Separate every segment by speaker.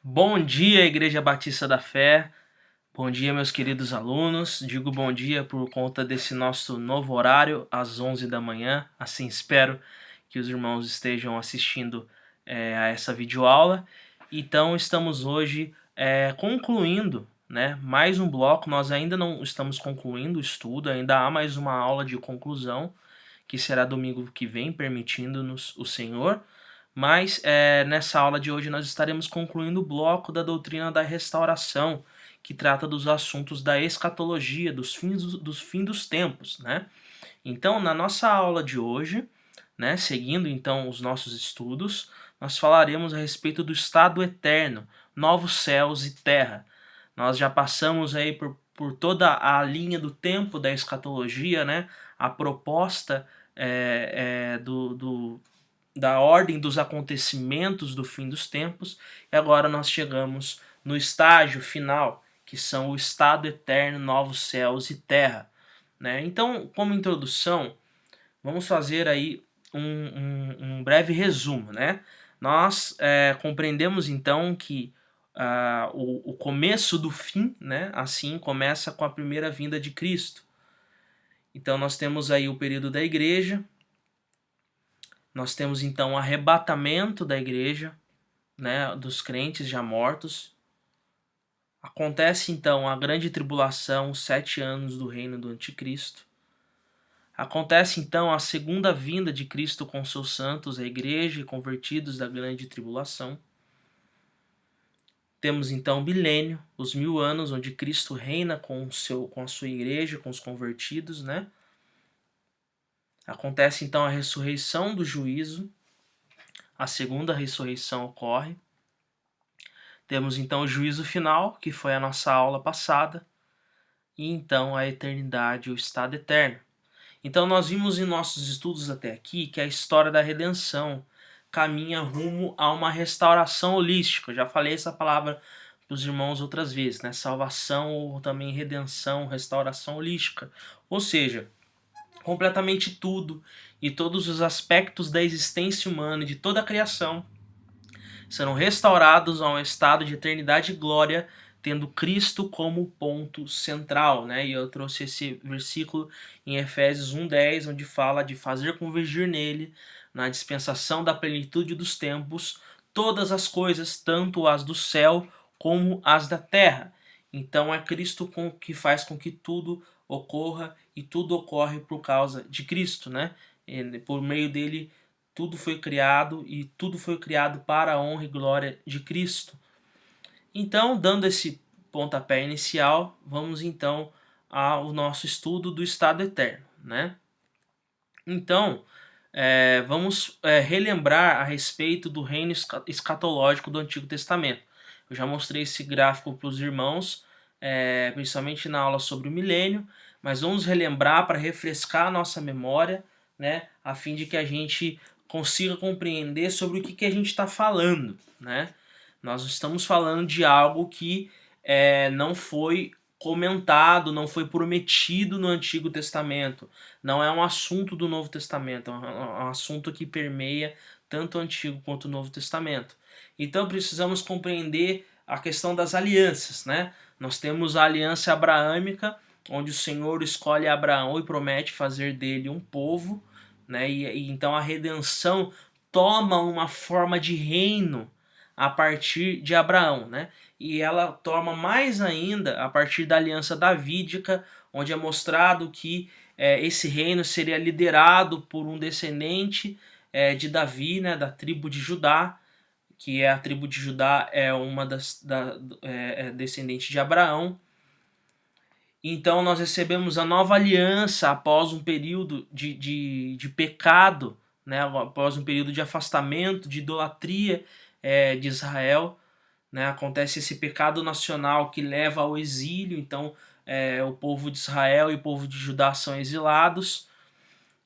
Speaker 1: Bom dia, Igreja Batista da Fé. Bom dia, meus queridos alunos. Digo bom dia por conta desse nosso novo horário, às 11 da manhã. Assim espero que os irmãos estejam assistindo a essa videoaula. Então, estamos hoje concluindo, mais um bloco. Nós ainda não estamos concluindo o estudo, ainda há mais uma aula de conclusão, que será domingo que vem, permitindo-nos o Senhor. Mas nessa aula de hoje nós estaremos concluindo o bloco da doutrina da restauração, que trata dos assuntos da escatologia, dos fins dos tempos, né? Então, na nossa aula de hoje, seguindo então os nossos estudos, nós falaremos a respeito do estado eterno, novos céus e terra. Nós já passamos aí por toda a linha do tempo da escatologia, né? A proposta da ordem dos acontecimentos do fim dos tempos, e agora nós chegamos no estágio final, que são o estado eterno, novos céus e terra. Então, como introdução, vamos fazer aí um breve resumo. Nós compreendemos então que o começo do fim, assim começa com a primeira vinda de Cristo. Então nós temos aí o período da igreja. Nós temos então o arrebatamento da igreja, dos crentes já mortos. Acontece então a grande tribulação, 7 anos do reino do anticristo. Acontece então a segunda vinda de Cristo com seus santos, a igreja e convertidos da grande tribulação. Temos então o milênio, os 1000 anos, onde Cristo reina com a sua igreja, com os convertidos, Acontece então a ressurreição do juízo, a segunda ressurreição ocorre. Temos então o juízo final, que foi a nossa aula passada, e então a eternidade, o estado eterno. Então nós vimos em nossos estudos até aqui que a história da redenção caminha rumo a uma restauração holística. Eu já falei essa palavra para os irmãos outras vezes, salvação ou também redenção, restauração holística. Ou seja, completamente tudo e todos os aspectos da existência humana e de toda a criação serão restaurados a um estado de eternidade e glória, tendo Cristo como ponto central. E eu trouxe esse versículo em Efésios 1:10, onde fala de fazer convergir nele, na dispensação da plenitude dos tempos, todas as coisas, tanto as do céu como as da terra. Então é Cristo que faz com que tudo ocorra, e tudo ocorre por causa de Cristo. Por meio dele tudo foi criado, e tudo foi criado para a honra e glória de Cristo. Então, dando esse pontapé inicial, vamos então ao nosso estudo do estado eterno. Então, vamos relembrar a respeito do reino escatológico do Antigo Testamento. Eu já mostrei esse gráfico para os irmãos, principalmente na aula sobre o milênio, mas vamos relembrar para refrescar a nossa memória, a fim de que a gente consiga compreender sobre o que a gente está falando. Nós estamos falando de algo que não foi comentado, não foi prometido no Antigo Testamento. Não é um assunto do Novo Testamento, é um assunto que permeia tanto o Antigo quanto o Novo Testamento. Então precisamos compreender a questão das alianças. Nós temos a aliança abraâmica, onde o Senhor escolhe Abraão e promete fazer dele um povo, e então a redenção toma uma forma de reino a partir de Abraão, e ela toma mais ainda a partir da aliança davídica, onde é mostrado que esse reino seria liderado por um descendente de Davi, da tribo de Judá, que a tribo de Judá é uma descendente de Abraão. Então nós recebemos a nova aliança após um período de pecado, após um período de afastamento, de idolatria de Israel. Acontece esse pecado nacional que leva ao exílio. Então o povo de Israel e o povo de Judá são exilados.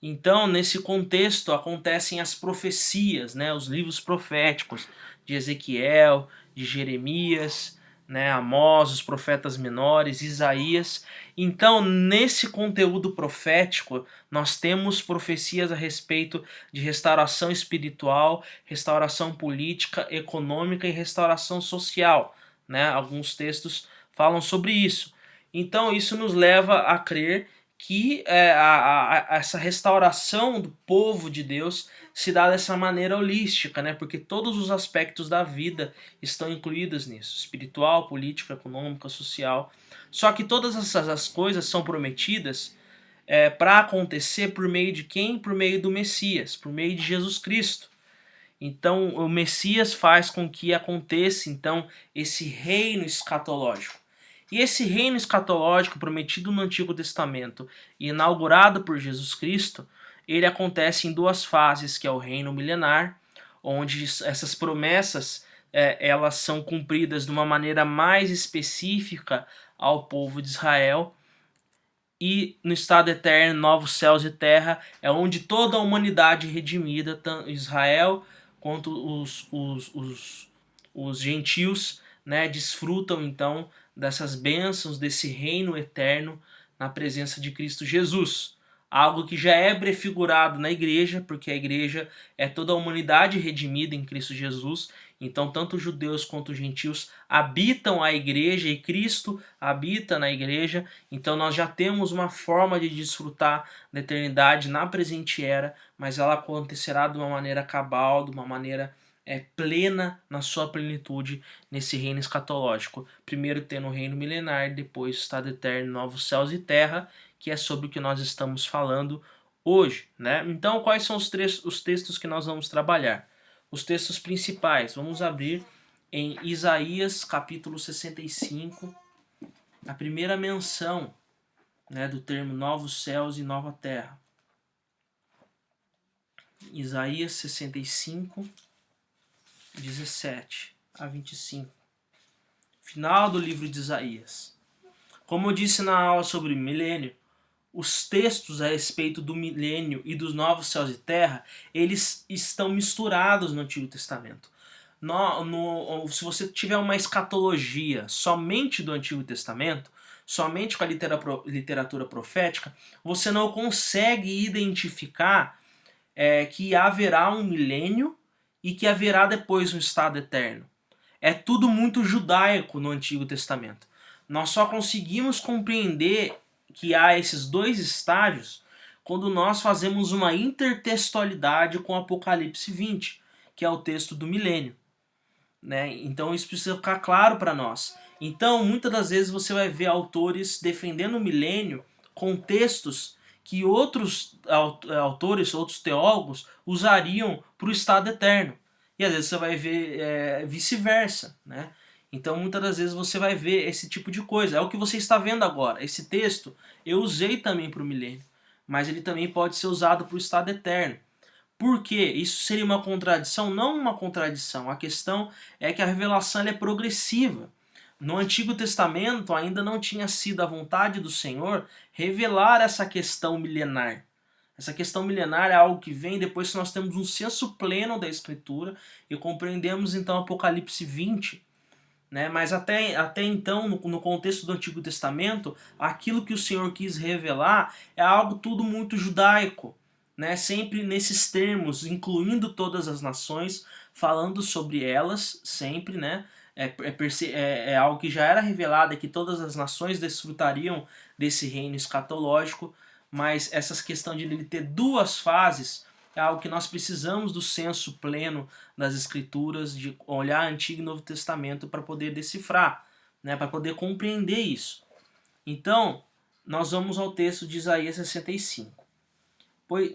Speaker 1: Então nesse contexto acontecem as profecias, os livros proféticos de Ezequiel, de Jeremias, né? Amós, os profetas menores, Isaías. Então, nesse conteúdo profético, nós temos profecias a respeito de restauração espiritual, restauração política, econômica e restauração social, né? Alguns textos falam sobre isso. Então, isso nos leva a crer que essa restauração do povo de Deus se dá dessa maneira holística, né? Porque todos os aspectos da vida estão incluídos nisso: espiritual, política, econômica, social. Só que todas essas coisas são prometidas para acontecer por meio de quem? Por meio do Messias, por meio de Jesus Cristo. Então, o Messias faz com que aconteça, então, esse reino escatológico. E esse reino escatológico prometido no Antigo Testamento e inaugurado por Jesus Cristo, ele acontece em duas fases, que é o reino milenar, onde essas promessas elas são cumpridas de uma maneira mais específica ao povo de Israel, e no estado eterno, novos céus e terra, é onde toda a humanidade redimida, tanto Israel quanto os gentios, né, desfrutam então dessas bênçãos, desse reino eterno na presença de Cristo Jesus. Algo que já é prefigurado na igreja, porque a igreja é toda a humanidade redimida em Cristo Jesus. Então, tanto os judeus quanto os gentios habitam a igreja e Cristo habita na igreja. Então, nós já temos uma forma de desfrutar da eternidade na presente era, mas ela acontecerá de uma maneira cabal, de uma maneira plena na sua plenitude nesse reino escatológico. Primeiro tendo o reino milenar, depois o estado eterno, novos céus e terra, que é sobre o que nós estamos falando hoje, né? Então, quais são os textos que nós vamos trabalhar? Os textos principais, vamos abrir em Isaías capítulo 65, a primeira menção, né, do termo novos céus e nova terra. Isaías 65, 17 a 25. Final do livro de Isaías. Como eu disse na aula sobre milênio, os textos a respeito do milênio e dos novos céus e terra, eles estão misturados no Antigo Testamento. Se você tiver uma escatologia somente do Antigo Testamento, somente com a literatura profética, você não consegue identificar que haverá um milênio e que haverá depois um estado eterno. É tudo muito judaico no Antigo Testamento. Nós só conseguimos compreender que há esses dois estágios quando nós fazemos uma intertextualidade com Apocalipse 20, que é o texto do milênio, né? Então isso precisa ficar claro para nós. Então, muitas das vezes você vai ver autores defendendo o milênio com textos que outros autores, outros teólogos usariam para o estado eterno. E às vezes você vai ver vice-versa, né? Então muitas das vezes você vai ver esse tipo de coisa. É o que você está vendo agora. Esse texto eu usei também para o milênio, mas ele também pode ser usado para o estado eterno. Por quê? Isso seria uma contradição? Não uma contradição. A questão é que a revelação é progressiva. No Antigo Testamento ainda não tinha sido a vontade do Senhor revelar essa questão milenar. Essa questão milenar é algo que vem depois que nós temos um senso pleno da Escritura e compreendemos então Apocalipse 20. Né? Mas até então, no contexto do Antigo Testamento, aquilo que o Senhor quis revelar é algo tudo muito judaico, né? Sempre nesses termos, incluindo todas as nações, falando sobre elas, sempre, né? É algo que já era revelado, é que todas as nações desfrutariam desse reino escatológico, mas essa questão de ele ter duas fases é algo que nós precisamos do senso pleno das Escrituras, de olhar Antigo e Novo Testamento para poder decifrar, né, para poder compreender isso. Então, nós vamos ao texto de Isaías 65,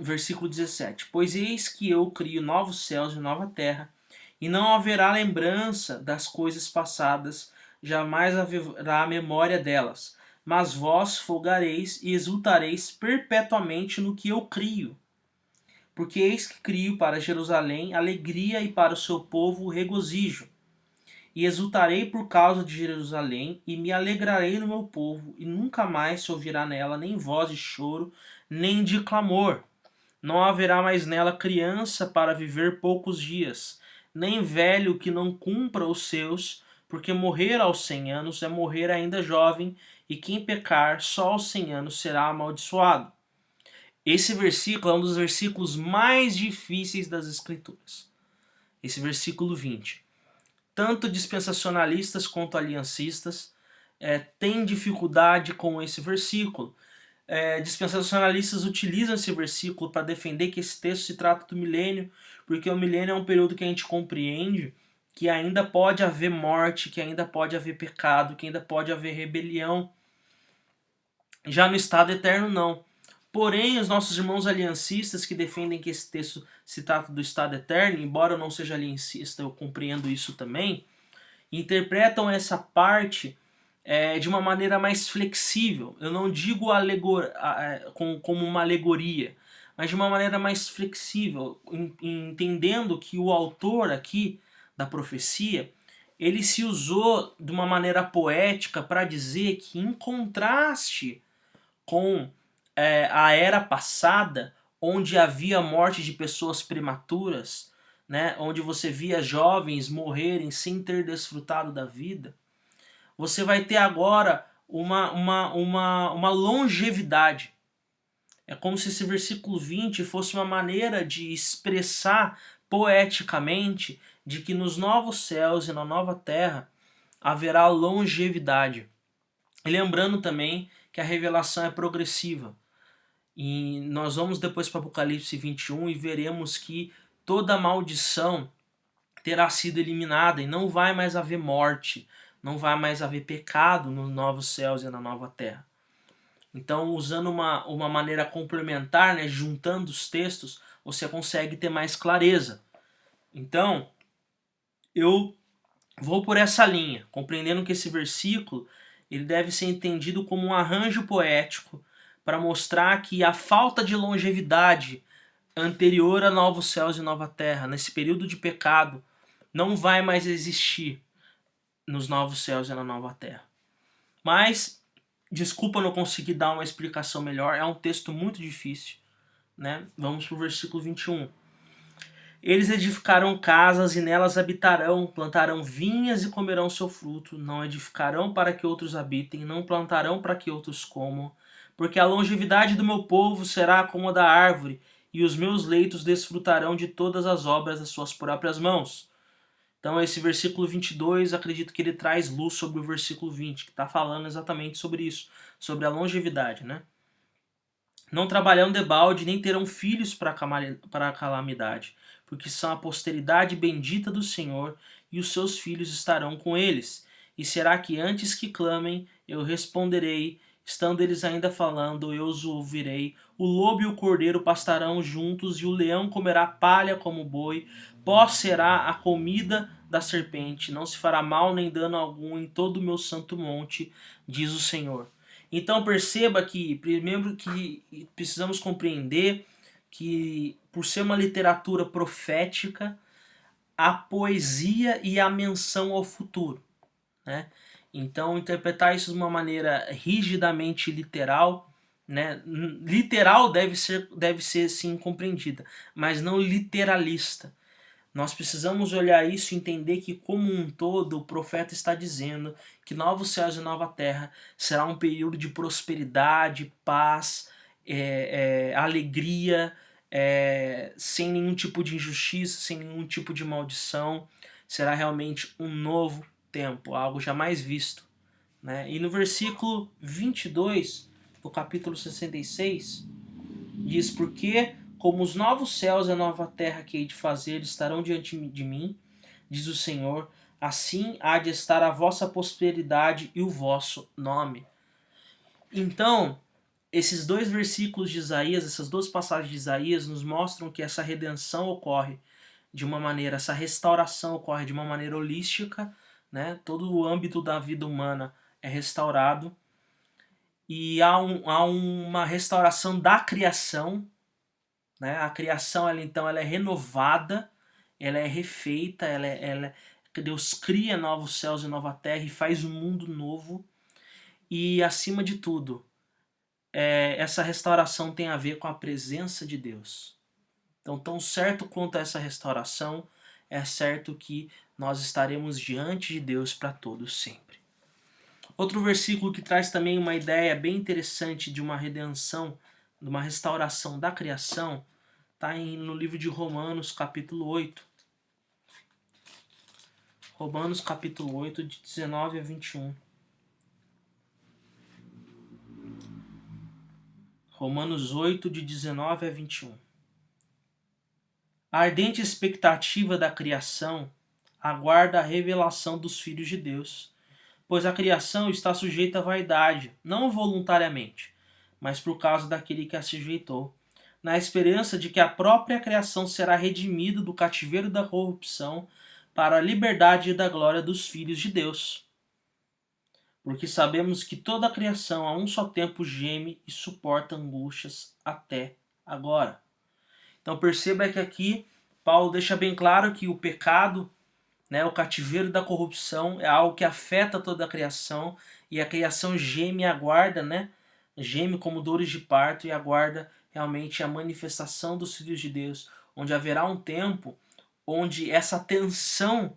Speaker 1: versículo 17. Pois eis que eu crio novos céus e nova terra, e não haverá lembrança das coisas passadas, jamais haverá memória delas. Mas vós folgareis e exultareis perpetuamente no que eu crio. Porque eis que crio para Jerusalém alegria e para o seu povo regozijo. E exultarei por causa de Jerusalém e me alegrarei no meu povo, e nunca mais se ouvirá nela nem voz de choro, nem de clamor. Não haverá mais nela criança para viver poucos dias, nem velho que não cumpra os seus, porque morrer aos 100 anos é morrer ainda jovem, e quem pecar só aos 100 anos será amaldiçoado. Esse versículo é um dos versículos mais difíceis das Escrituras. Esse versículo 20. Tanto dispensacionalistas quanto aliancistas têm dificuldade com esse versículo. Dispensacionalistas utilizam esse versículo para defender que esse texto se trata do milênio, porque o milênio é um período que a gente compreende que ainda pode haver morte, que ainda pode haver pecado, que ainda pode haver rebelião. Já no estado eterno, não. Porém, os nossos irmãos aliancistas que defendem que esse texto se trata do estado eterno, embora eu não seja aliancista, eu compreendo isso também, interpretam essa parte de uma maneira mais flexível. Eu não digo como uma alegoria, mas de uma maneira mais flexível, entendendo que o autor aqui da profecia, ele se usou de uma maneira poética para dizer que, em contraste com a era passada, onde havia morte de pessoas prematuras, né, onde você via jovens morrerem sem ter desfrutado da vida, você vai ter agora uma longevidade. É como se esse versículo 20 fosse uma maneira de expressar poeticamente de que nos novos céus e na nova terra haverá longevidade. E lembrando também que a revelação é progressiva. E nós vamos depois para Apocalipse 21 e veremos que toda maldição terá sido eliminada e não vai mais haver morte, não vai mais haver pecado nos novos céus e na nova terra. Então, usando uma maneira complementar, né, juntando os textos, você consegue ter mais clareza. Então, eu vou por essa linha, compreendendo que esse versículo ele deve ser entendido como um arranjo poético para mostrar que a falta de longevidade anterior a novos céus e nova terra, nesse período de pecado, não vai mais existir nos novos céus e na nova terra. Mas, desculpa não conseguir dar uma explicação melhor, é um texto muito difícil, né? Vamos para o versículo 21. Eles edificarão casas e nelas habitarão, plantarão vinhas e comerão seu fruto, não edificarão para que outros habitem, não plantarão para que outros comam, porque a longevidade do meu povo será como a da árvore, e os meus leitos desfrutarão de todas as obras das suas próprias mãos. Então esse versículo 22, acredito que ele traz luz sobre o versículo 20, que está falando exatamente sobre isso, sobre a longevidade, né? Não trabalharão debalde, nem terão filhos para a calamidade, porque são a posteridade bendita do Senhor, e os seus filhos estarão com eles. E será que antes que clamem, eu responderei, estando eles ainda falando, eu os ouvirei. O lobo e o cordeiro pastarão juntos, e o leão comerá palha como boi. Pó será a comida da serpente, não se fará mal nem dano algum em todo o meu santo monte, diz o Senhor. Então perceba que, primeiro, que precisamos compreender que, por ser uma literatura profética, a poesia e a menção ao futuro, né? Então interpretar isso de uma maneira rigidamente literal, né? Literal deve ser sim compreendida, mas não literalista. Nós precisamos olhar isso e entender que, como um todo, o profeta está dizendo que novos céus e nova terra será um período de prosperidade, paz, alegria, sem nenhum tipo de injustiça, sem nenhum tipo de maldição. Será realmente um novo tempo, algo jamais visto, né? E no versículo 22 do capítulo 66, diz: porque como os novos céus e a nova terra que hei de fazer estarão diante de mim, diz o Senhor, assim há de estar a vossa prosperidade e o vosso nome. Então, esses dois versículos de Isaías, essas duas passagens de Isaías, nos mostram que essa redenção ocorre de uma maneira, essa restauração ocorre de uma maneira holística, né? Todo o âmbito da vida humana é restaurado, e há uma restauração da criação, né? A criação ela é renovada, ela é refeita, Deus cria novos céus e nova terra e faz um mundo novo. E acima de tudo, essa restauração tem a ver com a presença de Deus. Então, tão certo quanto essa restauração é certo que nós estaremos diante de Deus para todos sempre. Outro versículo que traz também uma ideia bem interessante de uma redenção, de uma restauração da criação, está no livro de Romanos, capítulo 8. Romanos, capítulo 8, de 19 a 21. Romanos 8, de 19 a 21. A ardente expectativa da criação aguarda a revelação dos filhos de Deus, pois a criação está sujeita à vaidade, não voluntariamente, mas por causa daquele que a sujeitou, na esperança de que a própria criação será redimida do cativeiro da corrupção para a liberdade e da glória dos filhos de Deus. Porque sabemos que toda a criação a um só tempo geme e suporta angústias até agora. Então perceba que aqui Paulo deixa bem claro que o pecado, o cativeiro da corrupção, é algo que afeta toda a criação, e a criação geme e aguarda, geme como dores de parto e aguarda realmente a manifestação dos filhos de Deus, onde haverá um tempo onde essa tensão,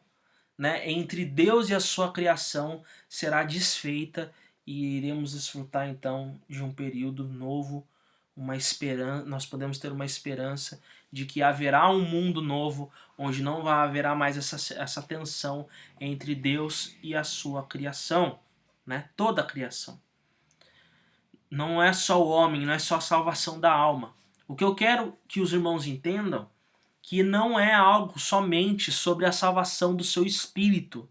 Speaker 1: entre Deus e a sua criação será desfeita e iremos desfrutar então de um período novo, uma esperança. Nós podemos ter uma esperança de que haverá um mundo novo onde não haverá mais essa tensão entre Deus e a sua criação, toda a criação. Não é só o homem, não é só a salvação da alma. O que eu quero que os irmãos entendam que não é algo somente sobre a salvação do seu espírito.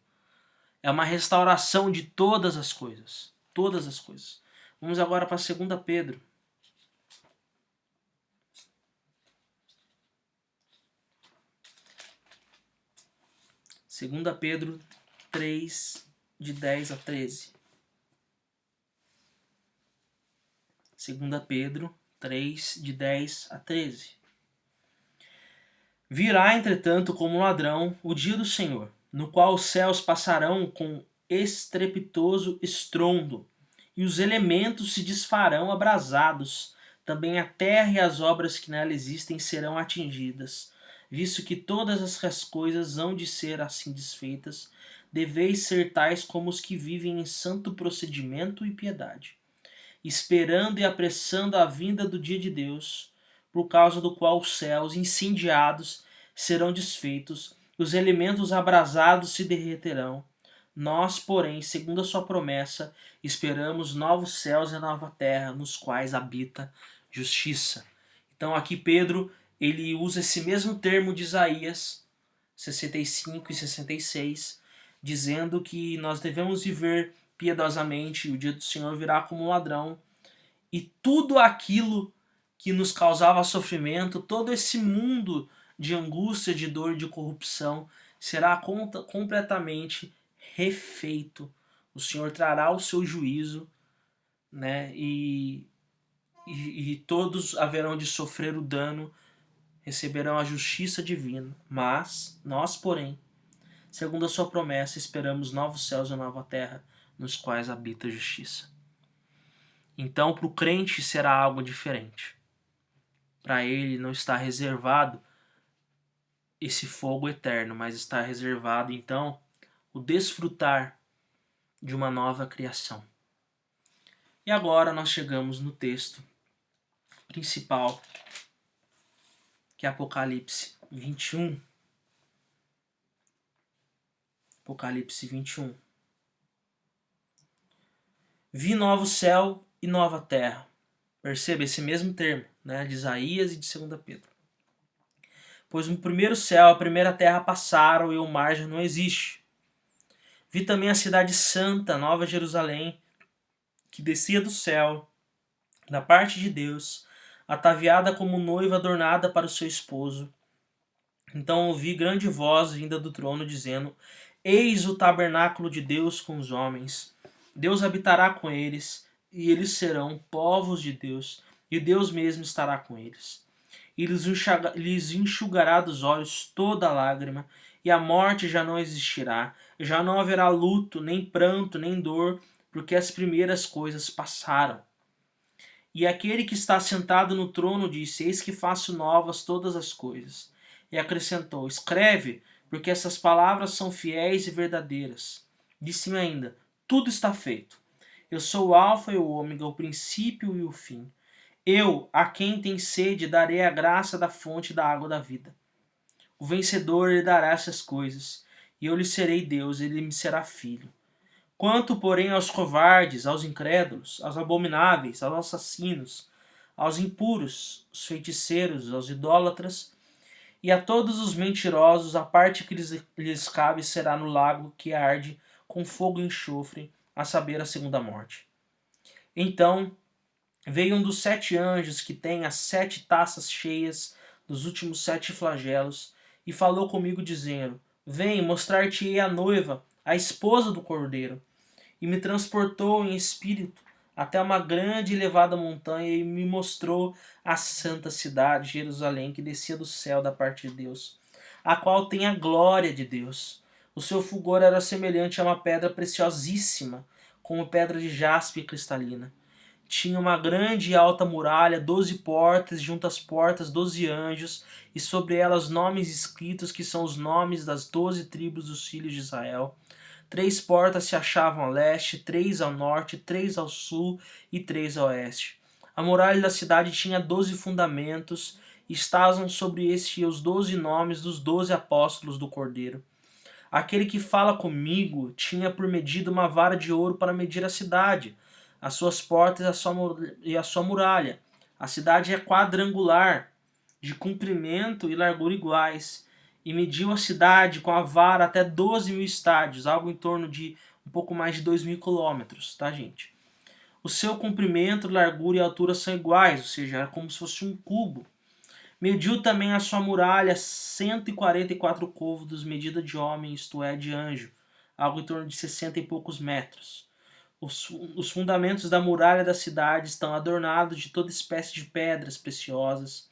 Speaker 1: É uma restauração de todas as coisas. Todas as coisas. Vamos agora para 2 Pedro. 2 Pedro 3, de 10 a 13. 2 Pedro 3, de 10 a 13. Virá, entretanto, como ladrão o dia do Senhor, no qual os céus passarão com estrepitoso estrondo, e os elementos se desfarão abrasados, também a terra e as obras que nela existem serão atingidas. Visto que todas as coisas hão de ser assim desfeitas, deveis ser tais como os que vivem em santo procedimento e piedade, esperando e apressando a vinda do dia de Deus, por causa do qual os céus incendiados serão desfeitos, os elementos abrasados se derreterão. Nós, porém, segundo a sua promessa, esperamos novos céus e nova terra, nos quais habita justiça. Então aqui Pedro, ele usa esse mesmo termo de Isaías 65 e 66, dizendo que nós devemos viver piedosamente, o dia do Senhor virá como um ladrão, e tudo aquilo que nos causava sofrimento, todo esse mundo de angústia, de dor, de corrupção, será completamente refeito. O Senhor trará o seu juízo, e todos haverão de sofrer o dano, receberão a justiça divina. Mas nós, porém, segundo a sua promessa, esperamos novos céus e nova terra, nos quais habita a justiça. Então, para o crente será algo diferente. Para ele não está reservado esse fogo eterno, mas está reservado, então, o desfrutar de uma nova criação. E agora nós chegamos no texto principal, que é Apocalipse 21. Apocalipse 21. Vi novo céu e nova terra. Perceba esse mesmo termo, de Isaías e de 2 Pedro. Pois o primeiro céu e a primeira terra passaram e o mar já não existe. Vi também a cidade santa, Nova Jerusalém, que descia do céu, da parte de Deus, ataviada como noiva adornada para o seu esposo. Então ouvi grande voz vinda do trono, dizendo: Eis o tabernáculo de Deus com os homens. Deus habitará com eles, e eles serão povos de Deus, e Deus mesmo estará com eles. E lhes enxugará dos olhos toda lágrima, e a morte já não existirá, já não haverá luto, nem pranto, nem dor, porque as primeiras coisas passaram. E aquele que está sentado no trono disse: Eis que faço novas todas as coisas. E acrescentou: Escreve, porque essas palavras são fiéis e verdadeiras. Disse-me ainda: tudo está feito. Eu sou o Alfa e o Ômega, o princípio e o fim. Eu, a quem tem sede, darei a graça da fonte da água da vida. O vencedor herdará essas coisas, e eu lhe serei Deus, e ele me será filho. Quanto, porém, aos covardes, aos incrédulos, aos abomináveis, aos assassinos, aos impuros, aos feiticeiros, aos idólatras, e a todos os mentirosos, a parte que lhes cabe será no lago que arde com fogo e enxofre, a saber, a segunda morte. Então veio um dos 7 anjos que tem as 7 taças cheias dos últimos 7 flagelos, e falou comigo, dizendo: Vem, mostrar-te-ei a noiva, a esposa do Cordeiro. E me transportou em espírito até uma grande e elevada montanha, e me mostrou a santa cidade, Jerusalém, que descia do céu da parte de Deus, a qual tem a glória de Deus. O seu fulgor era semelhante a uma pedra preciosíssima, como pedra de jaspe cristalina. Tinha uma grande e alta muralha, 12 portas, junto às portas 12 anjos, e sobre elas nomes escritos, que são os nomes das 12 tribos dos filhos de Israel. 3 portas se achavam a leste, 3 ao norte, 3 ao sul e 3 ao oeste. A muralha da cidade tinha 12 fundamentos, e estavam sobre este os 12 nomes dos 12 apóstolos do Cordeiro. Aquele que fala comigo tinha por medida uma vara de ouro para medir a cidade, as suas portas e a sua muralha. A cidade é quadrangular, de comprimento e largura iguais, e mediu a cidade com a vara até 12.000 estádios, algo em torno de um pouco mais de 2.000 quilômetros, tá, gente? O seu comprimento, largura e altura são iguais, ou seja, é como se fosse um cubo. Mediu também a sua muralha 144 côvados, medida de homem, isto é, de anjo, algo em torno de 60 e poucos metros. Os fundamentos da muralha da cidade estão adornados de toda espécie de pedras preciosas.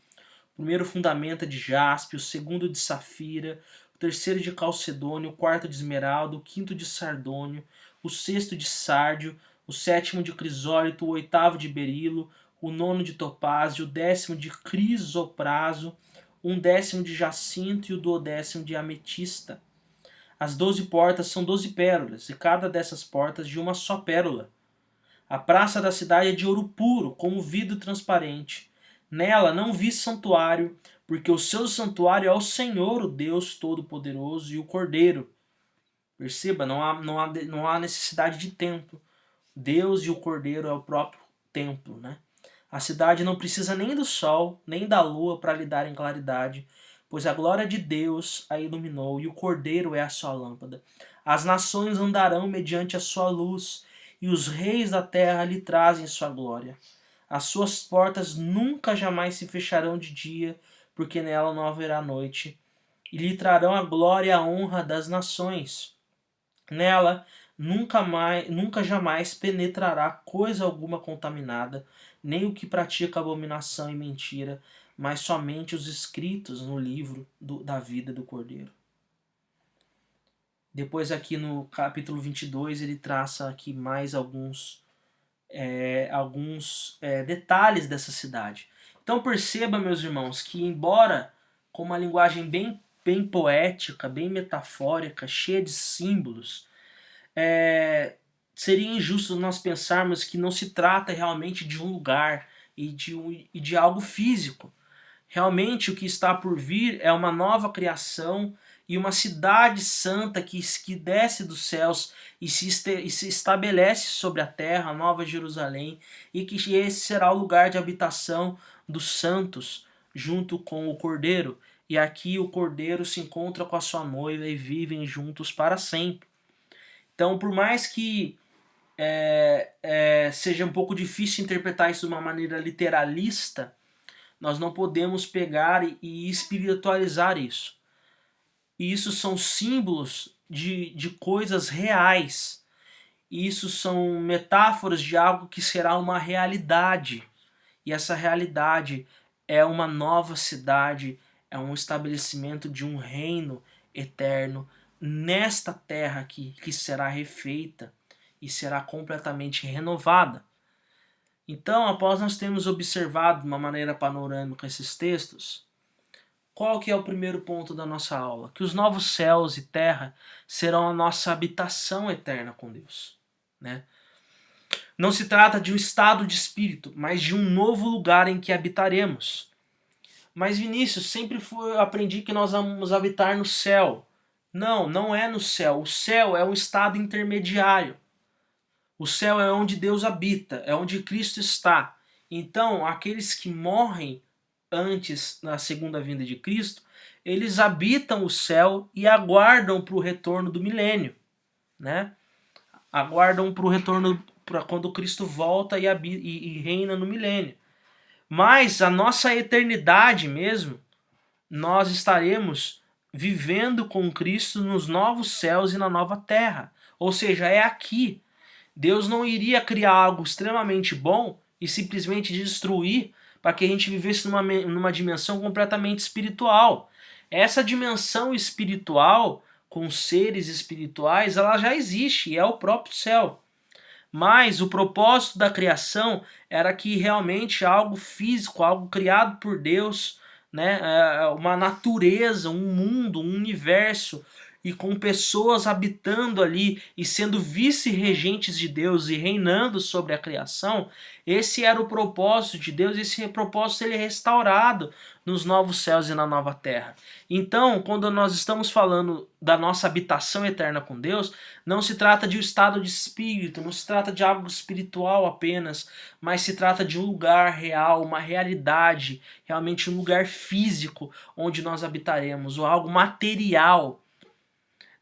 Speaker 1: O primeiro fundamento é de jaspe, o segundo de safira, o terceiro de calcedônio, o quarto de esmeralda, o quinto de sardônio, o sexto de sárdio, o sétimo de crisólito, o oitavo de berilo, o nono de topázio, o 10º de crisopraso, um 10º de jacinto e o 12º de ametista. As 12 portas são 12 pérolas, e cada dessas portas de uma só pérola. A praça da cidade é de ouro puro, como vidro transparente. Nela não vi santuário, porque o seu santuário é o Senhor, o Deus Todo-Poderoso, e o Cordeiro. Perceba, não há necessidade de templo. Deus e o Cordeiro é o próprio templo, né? A cidade não precisa nem do sol, nem da lua para lhe darem claridade, pois a glória de Deus a iluminou, e o Cordeiro é a sua lâmpada. As nações andarão mediante a sua luz, e os reis da terra lhe trazem sua glória. As suas portas nunca jamais se fecharão de dia, porque nela não haverá noite, e lhe trarão a glória e a honra das nações. Nela nunca jamais penetrará coisa alguma contaminada, nem o que pratica abominação e mentira, mas somente os escritos no livro da vida do Cordeiro. Depois aqui no capítulo 22 ele traça aqui mais alguns detalhes dessa cidade. Então perceba, meus irmãos, que embora com uma linguagem bem poética, bem metafórica, cheia de símbolos, seria injusto nós pensarmos que não se trata realmente de um lugar e de algo físico. Realmente o que está por vir é uma nova criação e uma cidade santa que desce dos céus e se estabelece sobre a terra, a Nova Jerusalém, e que esse será o lugar de habitação dos santos junto com o Cordeiro. E aqui o Cordeiro se encontra com a sua noiva e vivem juntos para sempre. Então, por mais que seja um pouco difícil interpretar isso de uma maneira literalista, nós não podemos pegar e espiritualizar isso. E isso são símbolos de coisas reais. E isso são metáforas de algo que será uma realidade. E essa realidade é uma nova cidade, é um estabelecimento de um reino eterno nesta terra aqui, que será refeita e será completamente renovada. Então, após nós termos observado de uma maneira panorâmica esses textos, Qual que é o primeiro ponto da nossa aula? Que os novos céus e terra serão a nossa habitação eterna com Deus, né? Não se trata de um estado de espírito, mas de um novo lugar em que habitaremos. Mas Vinícius, eu aprendi que nós vamos habitar no céu. Não, não é no céu. O céu é um estado intermediário. O céu é onde Deus habita, é onde Cristo está. Então, aqueles que morrem antes na segunda vinda de Cristo, eles habitam o céu e aguardam para o retorno do milênio, né? Aguardam para o retorno, para quando Cristo volta e reina no milênio. Mas a nossa eternidade mesmo, nós estaremos vivendo com Cristo nos novos céus e na nova terra. Ou seja, é aqui. Deus não iria criar algo extremamente bom e simplesmente destruir para que a gente vivesse numa dimensão completamente espiritual. Essa dimensão espiritual, com seres espirituais, ela já existe e é o próprio céu. Mas o propósito da criação era que realmente algo físico, algo criado por Deus, né, uma natureza, um mundo, um universo, e com pessoas habitando ali e sendo vice-regentes de Deus e reinando sobre a criação, esse era o propósito de Deus, esse propósito ele é restaurado nos novos céus e na nova terra. Então, quando nós estamos falando da nossa habitação eterna com Deus, não se trata de um estado de espírito, não se trata de algo espiritual apenas, mas se trata de um lugar real, uma realidade, realmente um lugar físico onde nós habitaremos, ou algo material.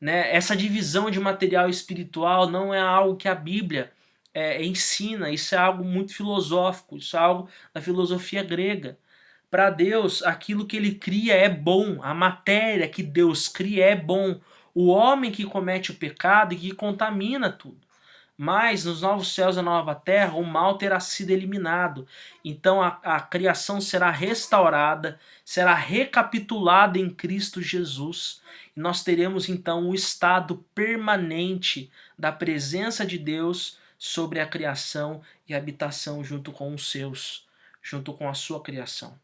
Speaker 1: Né? Essa divisão de material e espiritual não é algo que a Bíblia ensina, isso é algo muito filosófico, isso é algo da filosofia grega. Para Deus, aquilo que ele cria é bom, a matéria que Deus cria é bom. O homem que comete o pecado e que contamina tudo. Mas nos novos céus e na nova terra, o mal terá sido eliminado. Então a criação será restaurada, será recapitulada em Cristo Jesus. E nós teremos então o estado permanente da presença de Deus sobre a criação e habitação junto com os seus, junto com a sua criação.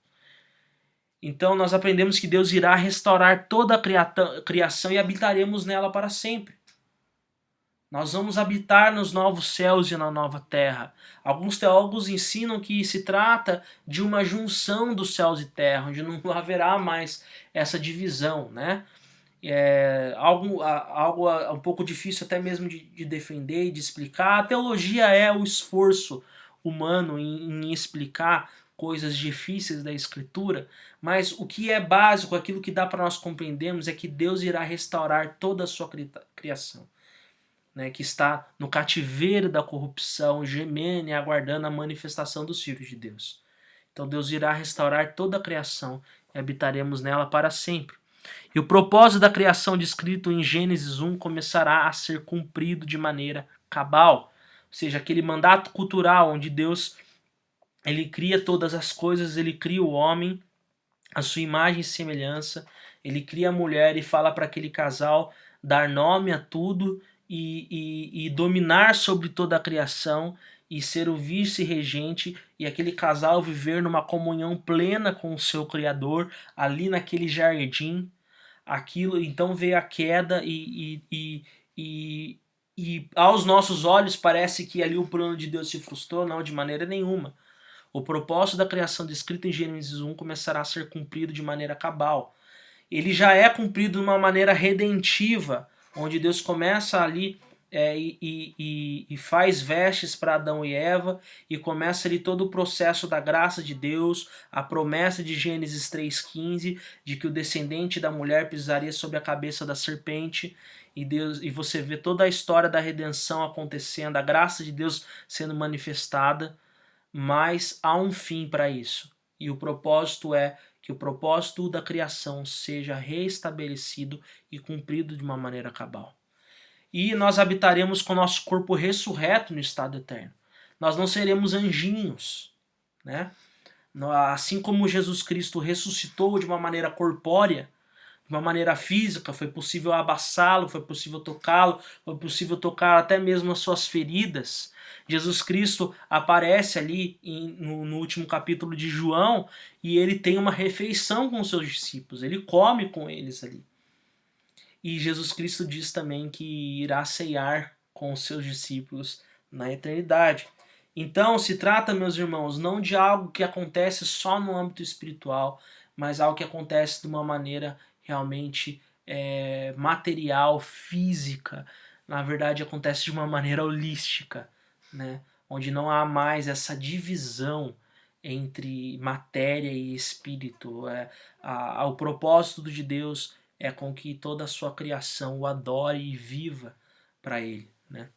Speaker 1: Então nós aprendemos que Deus irá restaurar toda a criação e habitaremos nela para sempre. Nós vamos habitar nos novos céus e na nova terra. Alguns teólogos ensinam que se trata de uma junção dos céus e terra, onde não haverá mais essa divisão, né? É algo um pouco difícil até mesmo de defender e de explicar. A teologia é o esforço humano em explicar coisas difíceis da Escritura, mas o que é básico, aquilo que dá para nós compreendermos é que Deus irá restaurar toda a sua criação. Né, que está no cativeiro da corrupção, gemendo e aguardando a manifestação dos filhos de Deus. Então Deus irá restaurar toda a criação e habitaremos nela para sempre. E o propósito da criação descrito em Gênesis 1 começará a ser cumprido de maneira cabal. Ou seja, aquele mandato cultural onde Deus ele cria todas as coisas, ele cria o homem, a sua imagem e semelhança, ele cria a mulher e fala para aquele casal dar nome a tudo e dominar sobre toda a criação e ser o vice-regente e aquele casal viver numa comunhão plena com o seu Criador ali naquele jardim. Aquilo, então veio a queda e aos nossos olhos parece que ali o plano de Deus se frustrou. Não, de maneira nenhuma. O propósito da criação descrita em Gênesis 1 começará a ser cumprido de maneira cabal. Ele já é cumprido de uma maneira redentiva, onde Deus começa ali e faz vestes para Adão e Eva, e começa ali todo o processo da graça de Deus, a promessa de Gênesis 3,15, de que o descendente da mulher pisaria sobre a cabeça da serpente, e você vê toda a história da redenção acontecendo, a graça de Deus sendo manifestada, mas há um fim para isso. E o propósito é que o propósito da criação seja restabelecido e cumprido de uma maneira cabal. E nós habitaremos com o nosso corpo ressurreto no estado eterno. Nós não seremos anjinhos, né? Assim como Jesus Cristo ressuscitou de uma maneira corpórea, de uma maneira física, foi possível abraçá-lo, foi possível tocá-lo, foi possível tocar até mesmo as suas feridas. Jesus Cristo aparece ali no último capítulo de João e ele tem uma refeição com os seus discípulos, ele come com eles ali. E Jesus Cristo diz também que irá ceiar com os seus discípulos na eternidade. Então se trata, meus irmãos, não de algo que acontece só no âmbito espiritual, mas algo que acontece de uma maneira realmente material, física. Na verdade, acontece de uma maneira holística, né? Onde não há mais essa divisão entre matéria e espírito. O propósito de Deus é com que toda a sua criação o adore e viva para Ele, né?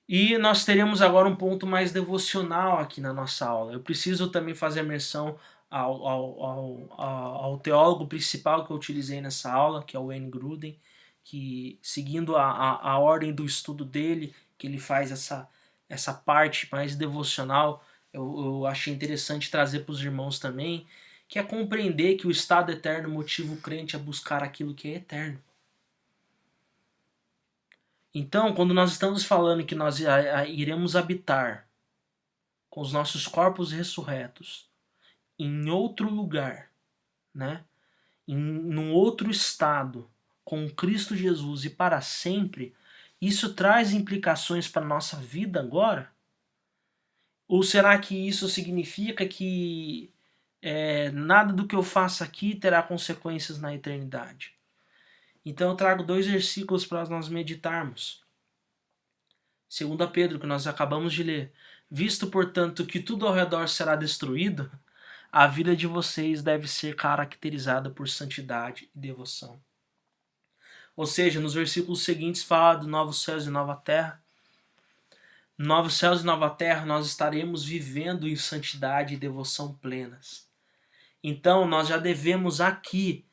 Speaker 1: E nós teremos agora um ponto mais devocional aqui na nossa aula. Eu preciso também fazer menção ao teólogo principal que eu utilizei nessa aula, que é o Wayne Grudem, que seguindo a ordem do estudo dele, que ele faz essa parte mais devocional, eu achei interessante trazer para os irmãos também, que é compreender que o estado eterno motiva o crente a buscar aquilo que é eterno. Então, quando nós estamos falando que nós iremos habitar com os nossos corpos ressurretos em outro lugar, né? Num outro estado, com Cristo Jesus e para sempre, isso traz implicações para a nossa vida agora? Ou será que isso significa que nada do que eu faço aqui terá consequências na eternidade? Então eu trago 2 versículos para nós meditarmos. 2 Pedro, que nós acabamos de ler. Visto, portanto, que tudo ao redor será destruído, a vida de vocês deve ser caracterizada por santidade e devoção. Ou seja, nos versículos seguintes fala de novos céus e nova terra. Novos céus e nova terra nós estaremos vivendo em santidade e devoção plenas. Então nós já devemos aqui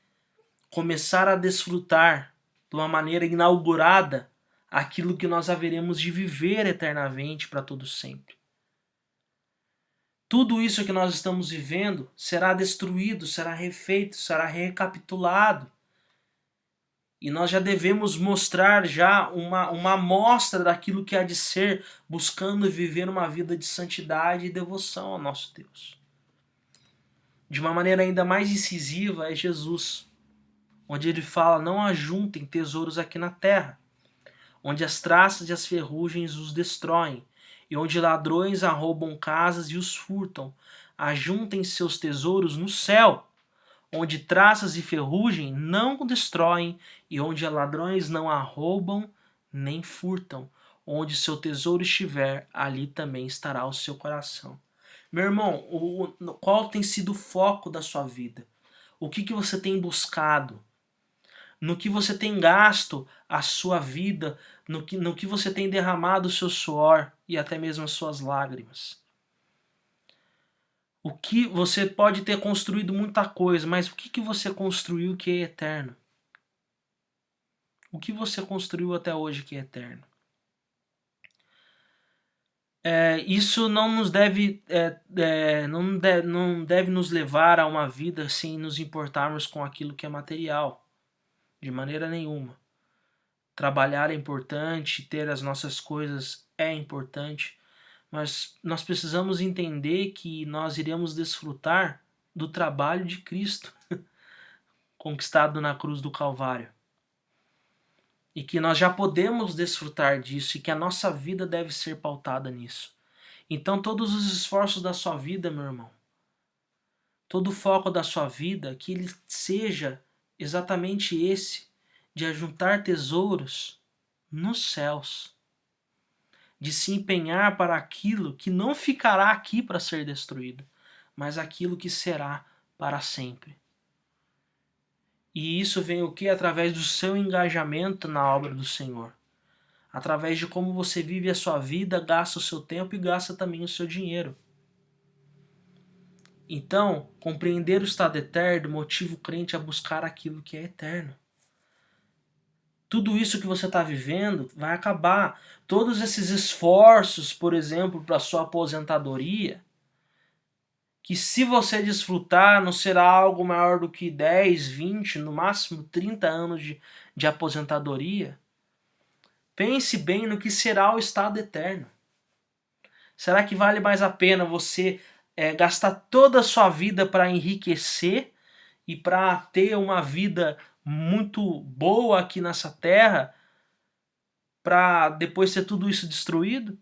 Speaker 1: começar a desfrutar de uma maneira inaugurada aquilo que nós haveremos de viver eternamente para todo sempre. Tudo isso que nós estamos vivendo será destruído, será refeito, será recapitulado. E nós já devemos mostrar já uma amostra daquilo que há de ser, buscando viver uma vida de santidade e devoção ao nosso Deus. De uma maneira ainda mais incisiva é Jesus, onde ele fala: não ajuntem tesouros aqui na terra, onde as traças e as ferrugens os destroem, e onde ladrões arrombam casas e os furtam. Ajuntem seus tesouros no céu, onde traças e ferrugem não destroem, e onde ladrões não arrombam nem furtam. Onde seu tesouro estiver, ali também estará o seu coração. Meu irmão, qual tem sido o foco da sua vida? O que você tem buscado? No que você tem gasto a sua vida, no que você tem derramado o seu suor e até mesmo as suas lágrimas. O que você pode ter construído muita coisa, mas o que você construiu que é eterno? O que você construiu até hoje que é eterno? Isso não nos deve, não deve nos levar a uma vida sem nos importarmos com aquilo que é material. De maneira nenhuma. Trabalhar é importante, ter as nossas coisas é importante, mas nós precisamos entender que nós iremos desfrutar do trabalho de Cristo conquistado na cruz do Calvário. E que nós já podemos desfrutar disso e que a nossa vida deve ser pautada nisso. Então todos os esforços da sua vida, meu irmão, todo o foco da sua vida, que ele seja exatamente esse, de ajuntar tesouros nos céus, de se empenhar para aquilo que não ficará aqui para ser destruído, mas aquilo que será para sempre. E isso vem o que? Através do seu engajamento na obra do Senhor. Através de como você vive a sua vida, gasta o seu tempo e gasta também o seu dinheiro. Então, compreender o estado eterno motiva o crente a buscar aquilo que é eterno. Tudo isso que você está vivendo vai acabar. Todos esses esforços, por exemplo, para a sua aposentadoria, que se você desfrutar, não será algo maior do que 10, 20, no máximo 30 anos de aposentadoria. Pense bem no que será o estado eterno. Será que vale mais a pena você gastar toda a sua vida para enriquecer e para ter uma vida muito boa aqui nessa terra, para depois ter tudo isso destruído?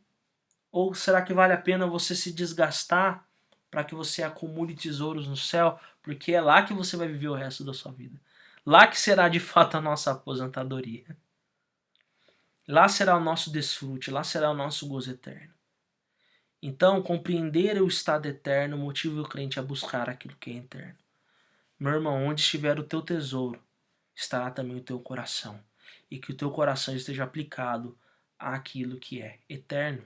Speaker 1: Ou será que vale a pena você se desgastar para que você acumule tesouros no céu? Porque é lá que você vai viver o resto da sua vida. Lá que será de fato a nossa aposentadoria. Lá será o nosso desfrute, lá será o nosso gozo eterno. Então, compreender o estado eterno motiva o crente a buscar aquilo que é eterno. Meu irmão, onde estiver o teu tesouro, estará também o teu coração. E que o teu coração esteja aplicado àquilo que é eterno.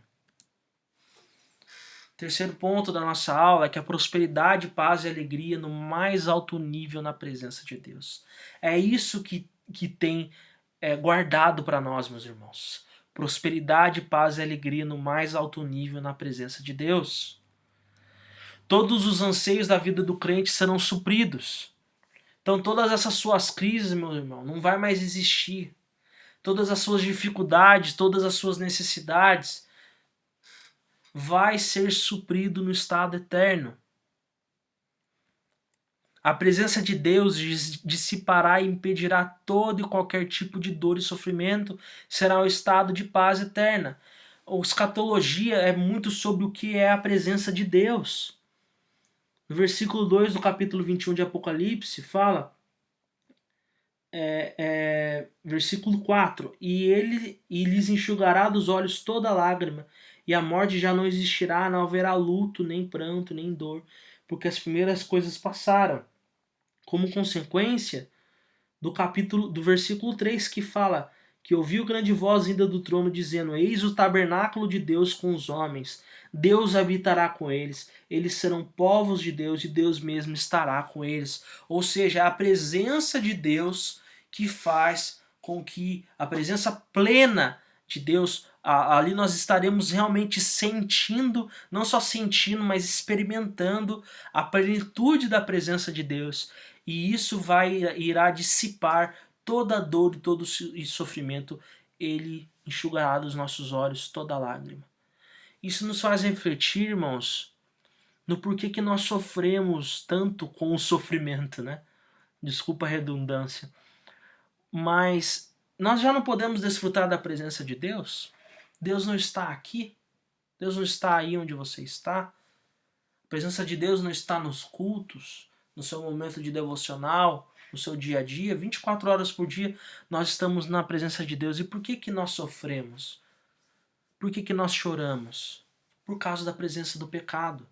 Speaker 1: Terceiro ponto da nossa aula é que a prosperidade, paz e alegria no mais alto nível na presença de Deus. É isso que tem guardado para nós, meus irmãos. Prosperidade, paz e alegria no mais alto nível na presença de Deus. Todos os anseios da vida do crente serão supridos. Então todas essas suas crises, meu irmão, não vai mais existir. Todas as suas dificuldades, todas as suas necessidades vai ser suprido no estado eterno. A presença de Deus dissipará e impedirá todo e qualquer tipo de dor e sofrimento, será o estado de paz eterna. A escatologia é muito sobre o que é a presença de Deus. No versículo 2 do capítulo 21 de Apocalipse fala, versículo 4, e lhes enxugará dos olhos toda lágrima, e a morte já não existirá, não haverá luto, nem pranto, nem dor, porque as primeiras coisas passaram. Como consequência do versículo 3, que fala que ouviu grande voz vinda do trono dizendo: eis o tabernáculo de Deus com os homens, Deus habitará com eles, eles serão povos de Deus e Deus mesmo estará com eles. Ou seja, a presença de Deus que faz com que a presença plena de Deus, ali nós estaremos realmente sentindo, não só sentindo, mas experimentando a plenitude da presença de Deus. E isso irá dissipar toda a dor e todo o sofrimento. Ele enxugará dos nossos olhos toda lágrima. Isso nos faz refletir, irmãos, no porquê que nós sofremos tanto com o sofrimento, né? Desculpa a redundância. Mas nós já não podemos desfrutar da presença de Deus? Deus não está aqui? Deus não está aí onde você está? A presença de Deus não está nos cultos, no seu momento de devocional, no seu dia a dia, 24 horas por dia, nós estamos na presença de Deus. E por que nós sofremos? Por que nós choramos? Por causa da presença do pecado.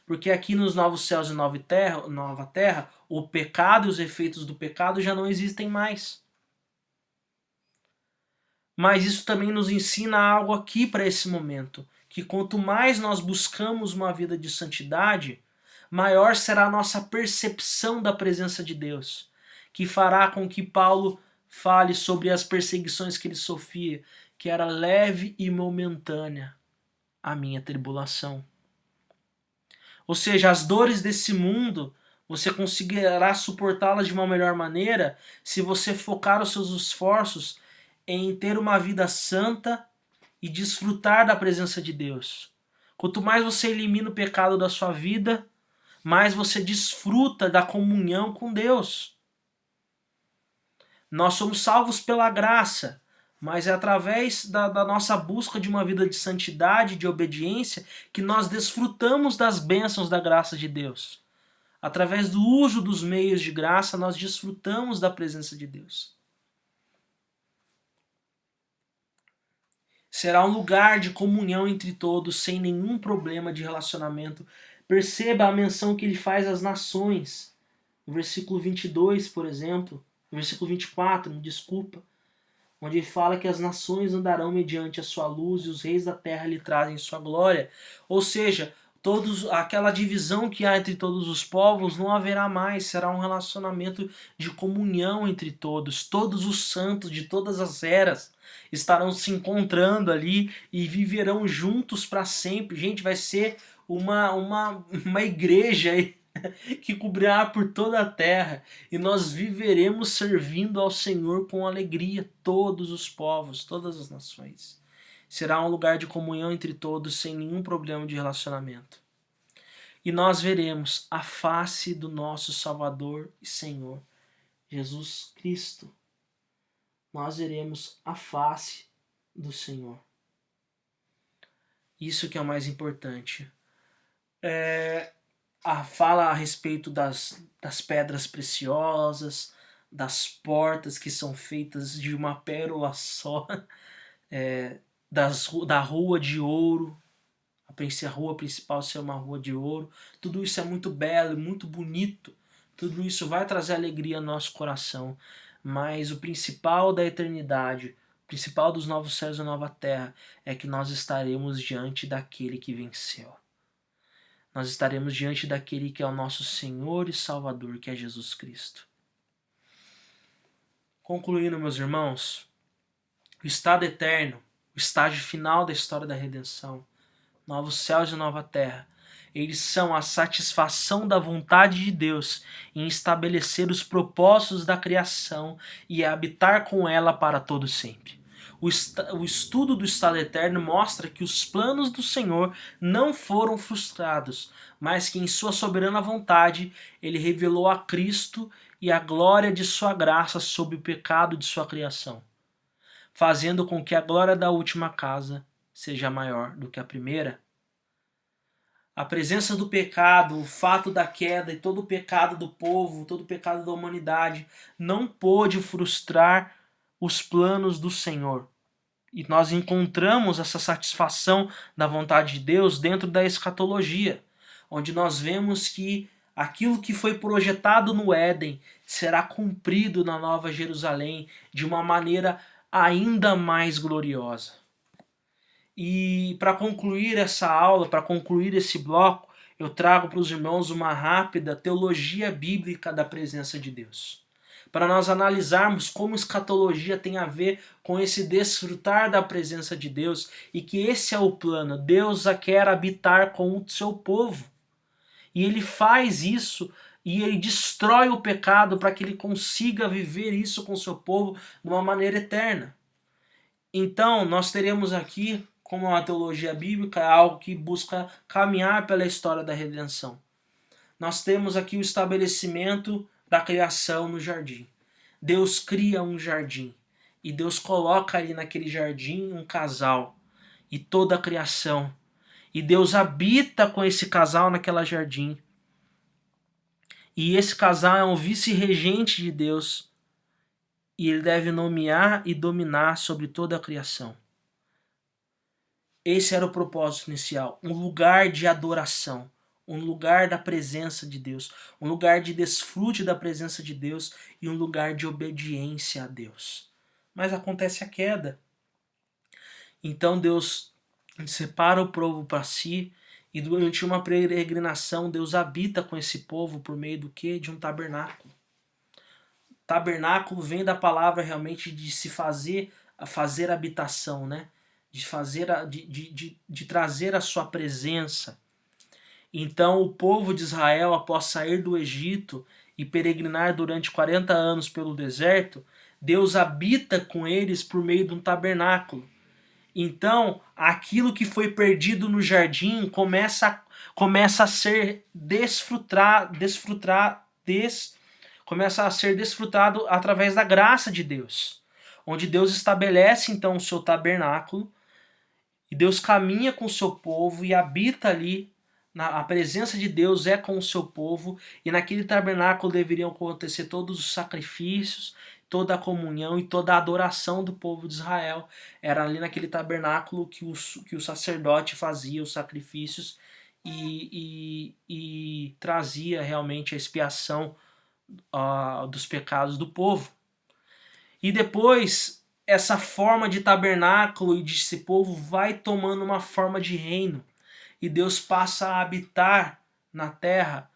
Speaker 1: Porque aqui nos novos céus e nova terra, o pecado e os efeitos do pecado já não existem mais. Mas isso também nos ensina algo aqui para esse momento, que quanto mais nós buscamos uma vida de santidade, maior será a nossa percepção da presença de Deus, que fará com que Paulo fale sobre as perseguições que ele sofria, que era leve e momentânea a minha tribulação. Ou seja, as dores desse mundo, você conseguirá suportá-las de uma melhor maneira se você focar os seus esforços em ter uma vida santa e desfrutar da presença de Deus. Quanto mais você elimina o pecado da sua vida, mais você desfruta da comunhão com Deus. Nós somos salvos pela graça, mas é através da nossa busca de uma vida de santidade, de obediência, que nós desfrutamos das bênçãos da graça de Deus. Através do uso dos meios de graça, nós desfrutamos da presença de Deus. Será um lugar de comunhão entre todos, sem nenhum problema de relacionamento. Perceba a menção que ele faz às nações. No versículo 22, por exemplo, no versículo 24, me desculpa, onde ele fala que as nações andarão mediante a sua luz e os reis da terra lhe trazem sua glória. Ou seja, aquela divisão que há entre todos os povos não haverá mais, será um relacionamento de comunhão entre todos. Todos os santos de todas as eras estarão se encontrando ali e viverão juntos para sempre. Gente, vai ser uma igreja aí que cobrirá por toda a terra, e nós viveremos servindo ao Senhor com alegria, todos os povos, todas as nações. Será um lugar de comunhão entre todos, sem nenhum problema de relacionamento. E nós veremos a face do nosso Salvador e Senhor, Jesus Cristo. Nós veremos a face do Senhor. Isso que é o mais importante. Fala a respeito das pedras preciosas, das portas que são feitas de uma pérola só, da rua de ouro, a rua principal ser uma rua de ouro. Tudo isso é muito belo, muito bonito. Tudo isso vai trazer alegria ao nosso coração. Mas o principal da eternidade, o principal dos novos céus e nova terra, é que nós estaremos diante daquele que venceu. Nós estaremos diante daquele que é o nosso Senhor e Salvador, que é Jesus Cristo. Concluindo, meus irmãos, o estado eterno, o estágio final da história da redenção, novos céus e nova terra, eles são a satisfação da vontade de Deus em estabelecer os propósitos da criação e habitar com ela para todo sempre. O estudo do estado eterno mostra que os planos do Senhor não foram frustrados, mas que em sua soberana vontade ele revelou a Cristo e a glória de sua graça sobre o pecado de sua criação, fazendo com que a glória da última casa seja maior do que a primeira. A presença do pecado, o fato da queda e todo o pecado do povo, todo o pecado da humanidade não pôde frustrar os planos do Senhor. E nós encontramos essa satisfação da vontade de Deus dentro da escatologia, onde nós vemos que aquilo que foi projetado no Éden será cumprido na Nova Jerusalém de uma maneira ainda mais gloriosa. E para concluir essa aula, para concluir esse bloco, eu trago para os irmãos uma rápida teologia bíblica da presença de Deus, para nós analisarmos como escatologia tem a ver com esse desfrutar da presença de Deus e que esse é o plano. Deus quer habitar com o seu povo. E ele faz isso e ele destrói o pecado para que ele consiga viver isso com o seu povo de uma maneira eterna. Então, nós teremos aqui, como uma teologia bíblica, algo que busca caminhar pela história da redenção. Nós temos aqui o estabelecimento da criação no jardim. Deus cria um jardim e Deus coloca ali naquele jardim um casal e toda a criação. E Deus habita com esse casal naquela jardim. E esse casal é um vice-regente de Deus e ele deve nomear e dominar sobre toda a criação. Esse era o propósito inicial, um lugar de adoração, um lugar da presença de Deus, um lugar de desfrute da presença de Deus e um lugar de obediência a Deus. Mas acontece a queda. Então Deus separa o povo para si e durante uma peregrinação Deus habita com esse povo por meio do quê? De um tabernáculo. Tabernáculo vem da palavra realmente de se fazer habitação, né? De trazer a sua presença. Então o povo de Israel, após sair do Egito e peregrinar durante 40 anos pelo deserto, Deus habita com eles por meio de um tabernáculo. Então aquilo que foi perdido no jardim começa a ser começa a ser desfrutado através da graça de Deus, onde Deus estabelece então o seu tabernáculo e Deus caminha com o seu povo e habita ali. A presença de Deus é com o seu povo e naquele tabernáculo deveriam acontecer todos os sacrifícios, toda a comunhão e toda a adoração do povo de Israel. Era ali naquele tabernáculo que o sacerdote fazia os sacrifícios e trazia realmente a expiação dos pecados do povo. E depois essa forma de tabernáculo e de esse povo vai tomando uma forma de reino. E Deus passa a habitar na terra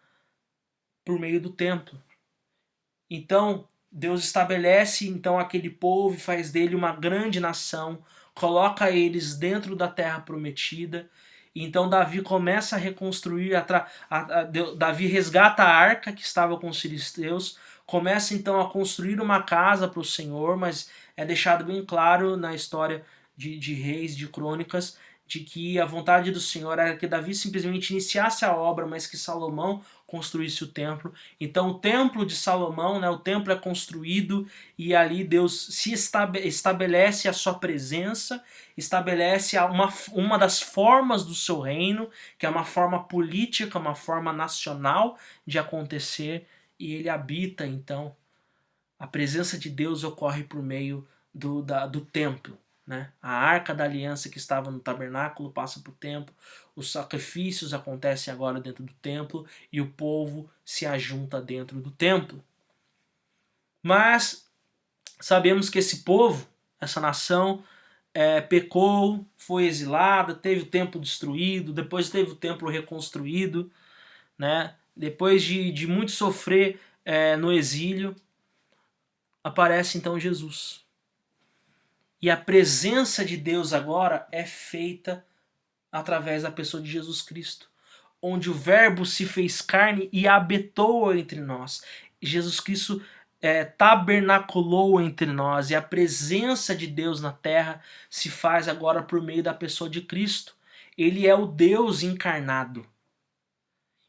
Speaker 1: por meio do templo. Então, Deus estabelece então aquele povo e faz dele uma grande nação, coloca eles dentro da terra prometida Então Davi começa a reconstruir, Davi resgata a arca que estava com os filisteus, começa então a construir uma casa para o Senhor, mas é deixado bem claro na história de Reis, de Crônicas, de que a vontade do Senhor era que Davi simplesmente iniciasse a obra, mas que Salomão construísse o templo. Então o templo de Salomão, né, o templo é construído e ali Deus se estabelece a sua presença, estabelece uma das formas do seu reino, que é uma forma política, uma forma nacional de acontecer, e ele habita então. A presença de Deus ocorre por meio do templo. Né? A arca da aliança que estava no tabernáculo passa para o templo, os sacrifícios acontecem agora dentro do templo e o povo se ajunta dentro do templo. Mas sabemos que esse povo, essa nação, pecou, foi exilada, teve o templo destruído, depois teve o templo reconstruído, né? Depois de muito sofrer no exílio, aparece então Jesus. E a presença de Deus agora é feita através da pessoa de Jesus Cristo, onde o Verbo se fez carne e habitou entre nós. Jesus Cristo tabernaculou entre nós, e a presença de Deus na terra se faz agora por meio da pessoa de Cristo. Ele é o Deus encarnado.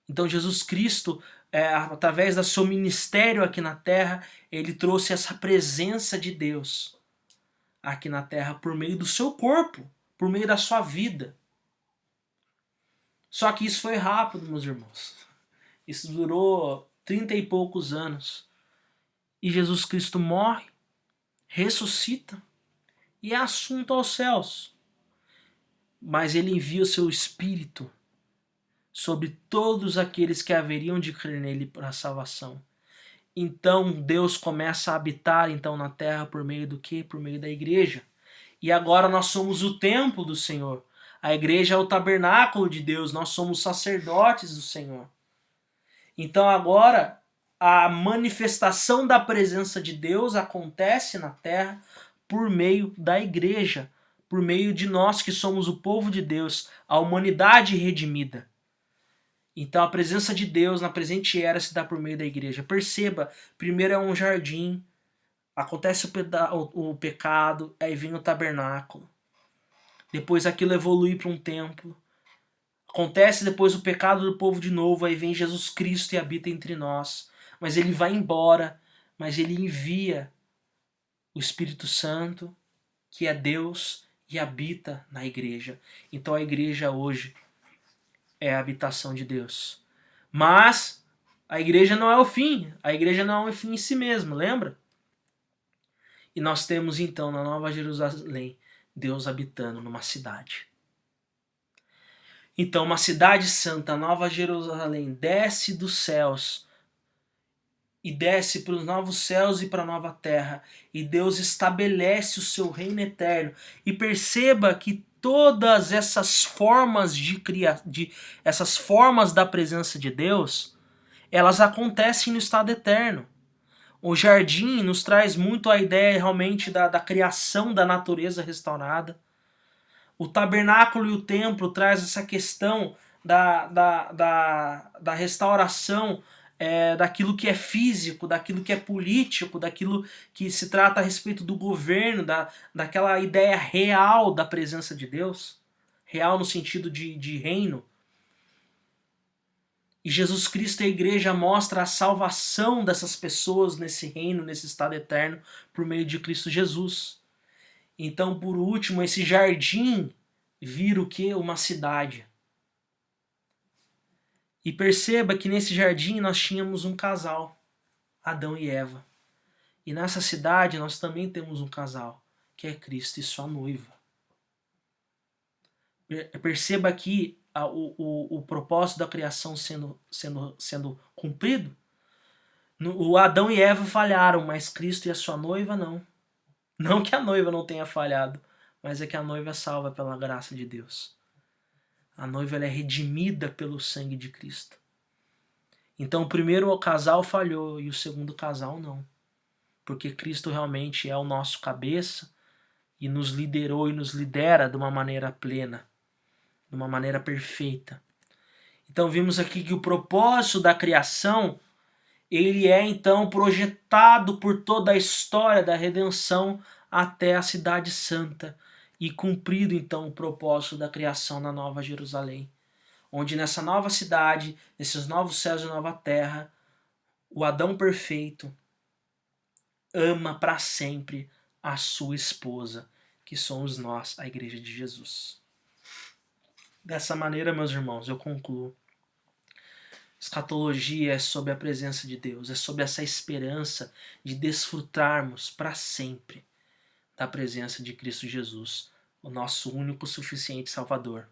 Speaker 1: Então Jesus Cristo, através do seu ministério aqui na terra, ele trouxe essa presença de Deus aqui na terra por meio do seu corpo, por meio da sua vida. Só que isso foi rápido, meus irmãos. Isso durou 30 e poucos anos. E Jesus Cristo morre, ressuscita e é assunto aos céus. Mas ele envia o seu Espírito sobre todos aqueles que haveriam de crer nele para a salvação. Então Deus começa a habitar então na terra por meio do quê? Por meio da igreja. E agora nós somos o templo do Senhor. A igreja é o tabernáculo de Deus, nós somos sacerdotes do Senhor. Então agora a manifestação da presença de Deus acontece na terra por meio da igreja, por meio de nós que somos o povo de Deus, a humanidade redimida. Então a presença de Deus na presente era se dá por meio da igreja. Perceba, primeiro é um jardim, acontece o pecado, aí vem o tabernáculo. Depois aquilo evolui para um templo. Acontece depois o pecado do povo de novo, aí vem Jesus Cristo e habita entre nós. Mas ele vai embora, mas ele envia o Espírito Santo, que é Deus, e habita na igreja. Então a igreja hoje é a habitação de Deus. Mas a igreja não é o fim. A igreja não é um fim em si mesma, lembra? E nós temos então na Nova Jerusalém Deus habitando numa cidade. Então uma cidade santa, a Nova Jerusalém, desce dos céus e desce para os novos céus e para a nova terra. E Deus estabelece o seu reino eterno. E perceba que todas essas formas essas formas da presença de Deus, elas acontecem no estado eterno. O jardim nos traz muito a ideia realmente da criação da natureza restaurada. O tabernáculo e o templo traz essa questão da restauração daquilo que é físico, daquilo que é político, daquilo que se trata a respeito do governo, daquela ideia real da presença de Deus, real no sentido de reino. E Jesus Cristo e a igreja mostra a salvação dessas pessoas nesse reino, nesse estado eterno, por meio de Cristo Jesus. Então, por último, esse jardim vira o quê? Uma cidade. E perceba que nesse jardim nós tínhamos um casal, Adão e Eva. E nessa cidade nós também temos um casal, que é Cristo e sua noiva. Perceba aqui o propósito da criação sendo cumprido. O Adão e Eva falharam, mas Cristo e a sua noiva não. Não que a noiva não tenha falhado, mas é que a noiva é salva pela graça de Deus. A noiva ela é redimida pelo sangue de Cristo. Então o primeiro casal falhou e o segundo casal não. Porque Cristo realmente é o nosso cabeça e nos liderou e nos lidera de uma maneira plena. de uma maneira perfeita. Então vimos aqui que o propósito da criação, ele é então projetado por toda a história da redenção até a cidade santa e cumprido então o propósito da criação na Nova Jerusalém, onde nessa nova cidade, nesses novos céus e nova terra, o Adão perfeito ama para sempre a sua esposa, que somos nós, a Igreja de Jesus. Dessa maneira, meus irmãos, eu concluo. Escatologia é sobre a presença de Deus, é sobre essa esperança de desfrutarmos para sempre da presença de Cristo Jesus, o nosso único suficiente Salvador.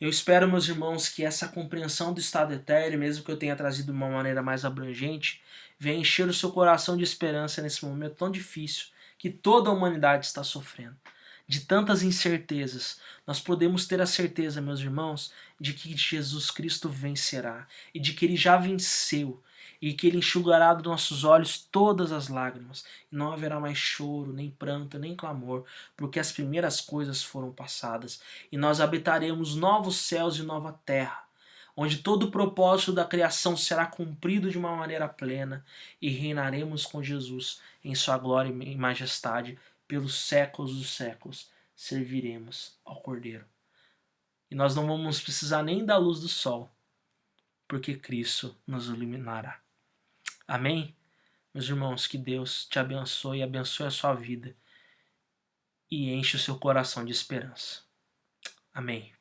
Speaker 1: Eu espero, meus irmãos, que essa compreensão do estado eterno, mesmo que eu tenha trazido de uma maneira mais abrangente, venha encher o seu coração de esperança nesse momento tão difícil que toda a humanidade está sofrendo. De tantas incertezas, nós podemos ter a certeza, meus irmãos, de que Jesus Cristo vencerá e de que Ele já venceu e que Ele enxugará dos nossos olhos todas as lágrimas. E não haverá mais choro, nem pranto, nem clamor, porque as primeiras coisas foram passadas e nós habitaremos novos céus e nova terra, onde todo o propósito da criação será cumprido de uma maneira plena e reinaremos com Jesus em sua glória e majestade pelos séculos dos séculos. Serviremos ao Cordeiro. E nós não vamos precisar nem da luz do sol, porque Cristo nos iluminará. Amém? Meus irmãos, que Deus te abençoe e abençoe a sua vida e enche o seu coração de esperança. Amém.